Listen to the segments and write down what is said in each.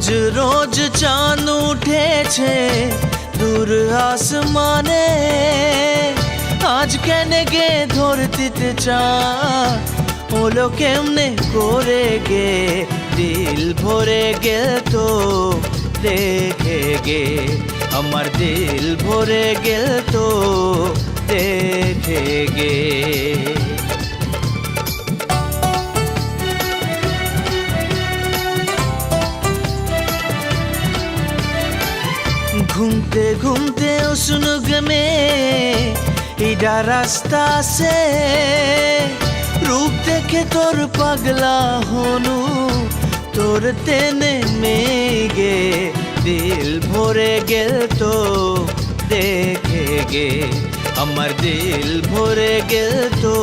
রোজ রোজ চাঁদ উঠেছে দূর আসমানে, আজ কেন গে ধরতিতে চাঁদ হলো কেমনে করে গে, দিল ভরে গে তো দেখে গে, আমার দিল ভরে গে তো দেখে গে। घूमते घूमते उसनुग में इडा रास्ता से रूप देखे तोर पगला होनू तोर तेने में गे, दिल भरे गेल तो देखे गे, अमर दिल भरे गेल तो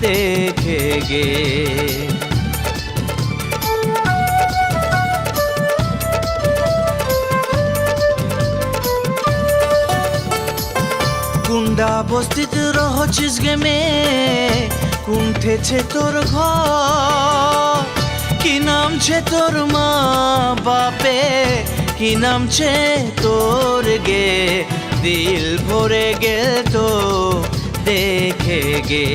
देखे गे। কুন্ডা বস্তিত রহছিস গে মে, কুণ্ঠেছে তোর ঘর, কি নাম ছে তোর মা বাপে, কি নাম ছে তোর গে, দিল ভরে গে তো দেখে গে।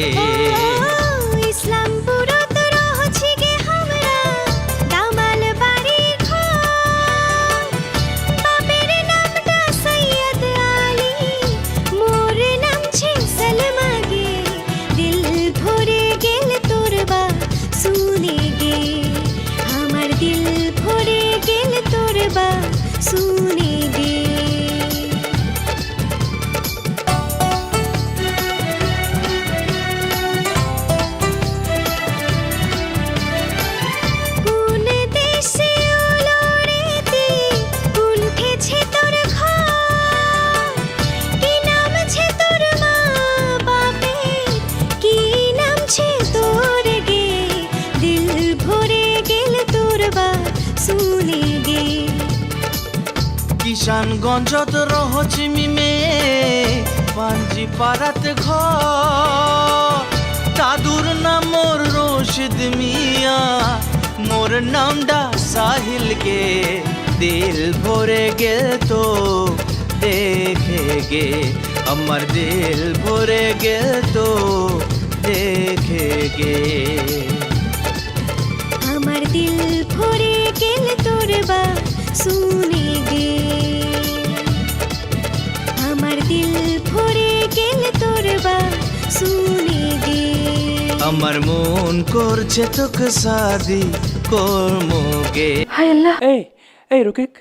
কিষানগঞ্জত রহছি মিমে পাঞ্জি পাড়াত ঘর, দাদুর নাম মোর রশিদ মিয়া, মোর নামডা সাহিল গে, দিল ভরে গে তো দেখে গে, আমার দিল ভরে গে তো দেখে গে। আমার দিল ভরে গেল তোর বা শুনে গে, আমার দিল ভরে গেল তোর বা শুনে গে। আমার মন করছে তোকে শাদি করমো গে। হায় আল্লাহ, এই রকিক,